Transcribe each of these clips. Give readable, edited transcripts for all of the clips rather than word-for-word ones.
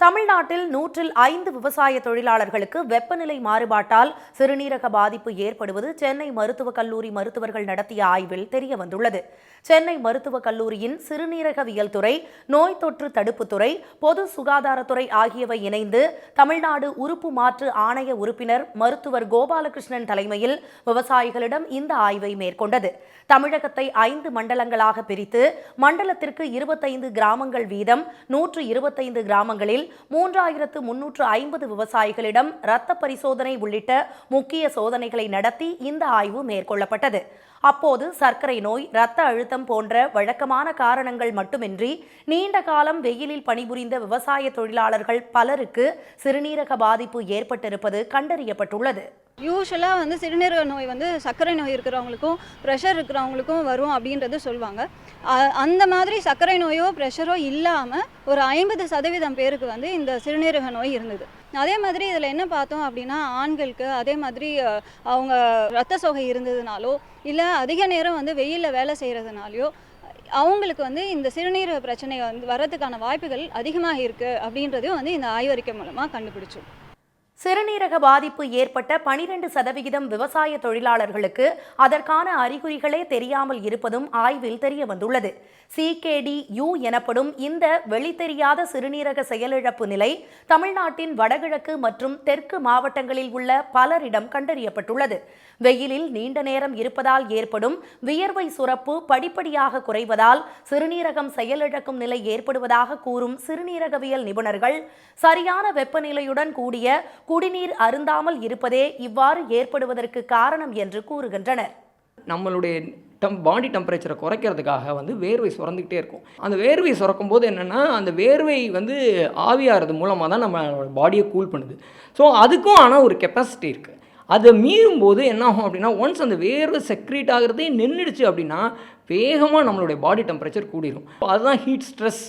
தமிழ்நாட்டில் 105 விவசாய தொழிலாளர்களுக்கு வெப்பநிலை மாறுபாட்டால் சிறுநீரக பாதிப்பு ஏற்படுவது சென்னை மருத்துவக் கல்லூரி மருத்துவர்கள் நடத்திய ஆய்வில் தெரியவந்துள்ளது. சென்னை மருத்துவக் கல்லூரியின் சிறுநீரகவியல் துறை, நோய் தொற்று தடுப்புத்துறை, பொது சுகாதாரத்துறை ஆகியவை இணைந்து தமிழ்நாடு உறுப்பு மாற்று ஆணைய உறுப்பினர் மருத்துவர் கோபாலகிருஷ்ணன் தலைமையில் விவசாயிகளிடம் இந்த ஆய்வை மேற்கொண்டது. தமிழகத்தை 5 மண்டலங்களாக பிரித்து மண்டலத்திற்கு 25 கிராமங்கள் வீதம் 125 கிராமங்களில் 3350 விவசாயிகளிடம் இரத்த பரிசோதனை உள்ளிட்ட முக்கிய சோதனைகளை நடத்தி இந்த ஆய்வு மேற்கொள்ளப்பட்டது. அப்போது சர்க்கரை நோய், இரத்த அழுத்தம் போன்ற வழக்கமான காரணங்கள் மட்டுமின்றி நீண்ட காலம் வெயிலில் பணிபுரிந்த விவசாய தொழிலாளர்கள் பலருக்கு சிறுநீரக பாதிப்பு ஏற்பட்டிருப்பது கண்டறியப்பட்டுள்ளது. யூஸ்வலாக சிறுநீரக நோய் சர்க்கரை நோய் இருக்கிறவங்களுக்கும் ப்ரெஷர் இருக்கிறவங்களுக்கும் வரும் அப்படின்றது சொல்லுவாங்க. அந்த மாதிரி சர்க்கரை நோயோ ப்ரெஷரோ இல்லாமல் ஒரு 50% பேருக்கு இந்த சிறுநீரக நோய் இருந்தது. அதே மாதிரி இதில் என்ன பார்த்தோம் அப்படின்னா, ஆண்களுக்கு அதே மாதிரி அவங்க இரத்த சோகை இருந்ததுனாலோ இல்லை அதிக நேரம் வெயிலில் வேலை செய்கிறதுனாலையோ அவங்களுக்கு இந்த சிறுநீரக பிரச்சனை வர்றதுக்கான வாய்ப்புகள் அதிகமாக இருக்குது அப்படின்றதையும் இந்த ஆய்வறிக்கை மூலமாக கண்டுபிடிச்சோம். சிறுநீரக பாதிப்பு ஏற்பட்ட 12% விவசாய தொழிலாளர்களுக்கு அதற்கான அறிகுறிகளே தெரியாமல் இருப்பதும் ஆய்வில் தெரியவந்துள்ளது. CKD-U எனப்படும் இந்த வெளித்தெரியாத சிறுநீரக செயலிழப்பு நிலை தமிழ்நாட்டின் வடகிழக்கு மற்றும் தெற்கு மாவட்டங்களில் உள்ள பலரிடம் கண்டறியப்பட்டுள்ளது. வெயிலில் நீண்ட நேரம் இருப்பதால் ஏற்படும் வியர்வை சுரப்பு படிப்படியாக குறைவதால் சிறுநீரகம் செயலிழக்கும் நிலை ஏற்படுவதாக கூறும் சிறுநீரகவியல் நிபுணர்கள், சரியான வெப்பநிலையுடன் கூடிய குடிநீர் அருந்தாமல் இருப்பதே இவ்வாறு ஏற்படுவதற்கு காரணம் என்று கூறுகின்றனர். நம்மளுடைய பாடி டெம்பரேச்சரை குறைக்கிறதுக்காக வேர்வை சுரந்துக்கிட்டே இருக்கும். அந்த வேர்வை சுரக்கும் போது என்னென்னா, அந்த வேர்வை ஆவியாகிறது மூலமாக தான் நம்மளோட பாடியை கூல் பண்ணுது. ஸோ அதுக்கும் ஆனால் ஒரு கெப்பாசிட்டி இருக்குது. அதை மீறும் போது என்ன ஆகும் அப்படின்னா, ஒன்ஸ் அந்த வேர்வை செக்ரீட் ஆகிறதே நின்றுடுச்சு அப்படின்னா வேகமாக நம்மளுடைய பாடி டெம்பரேச்சர் கூடிடும். அதுதான் ஹீட் ஸ்ட்ரெஸ்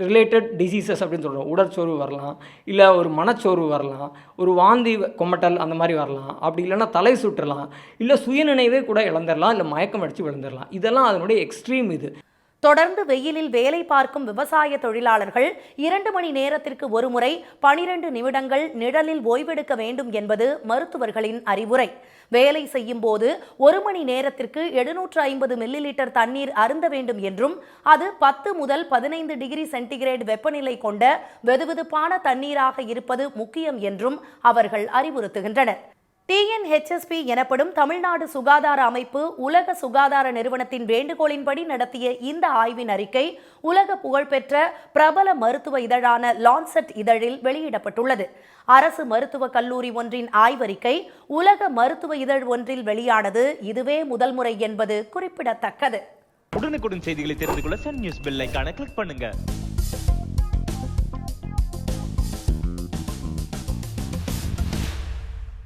ரிலேட்டட் டிசீசஸ் அப்படின்னு சொல்கிறோம். உடற்சோர்வு வரலாம், இல்லை ஒரு மனச்சோர்வு வரலாம், ஒரு வாந்தி கொமட்டல் அந்த மாதிரி வரலாம், அப்படி இல்லைன்னா தலை சுற்றலாம், இல்லை சுயநினைவே கூட இழந்துடலாம், இல்லை மயக்கம் அடித்து விழுந்துடலாம். இதெல்லாம் அதனுடைய எக்ஸ்ட்ரீம். இது தொடர்ந்து வெயிலில் வேலை பார்க்கும் விவசாய தொழிலாளர்கள் 2 மணி நேரத்திற்கு ஒருமுறை 12 நிமிடங்கள் நிழலில் ஓய்வெடுக்க வேண்டும் என்பது மருத்துவர்களின் அறிவுரை. வேலை செய்யும் போது 1 மணி நேரத்திற்கு 750 மில்லிலிட்டர் தண்ணீர் அருந்த வேண்டும் என்றும், அது 10 முதல் 15 டிகிரி சென்டிகிரேட் வெப்பநிலை கொண்ட வெதுவெதுப்பான தண்ணீராக இருப்பது முக்கியம் என்றும் அவர்கள் அறிவுறுத்துகின்றனர். TNHSP எனப்படும் தமிழ்நாடு சுகாதார அமைப்பு உலக சுகாதார நிறுவனத்தின் வேண்டுகோளின்படி நடத்திய இந்த ஆய்வின் அறிக்கை உலக புகழ்பெற்ற பிரபல மருத்துவ இதழான லான்செட் இதழில் வெளியிடப்பட்டுள்ளது. அரசு மருத்துவக் கல்லூரி ஒன்றின் ஆய்வறிக்கை உலக மருத்துவ இதழ் ஒன்றில் வெளியானது இதுவே முதல் முறை என்பது குறிப்பிடத்தக்கது. உடனுக்குடன் செய்திகளை தெரிந்து கொள்ள சன் நியூஸ் பெல் ஐகானை கிளிக் பண்ணுங்க.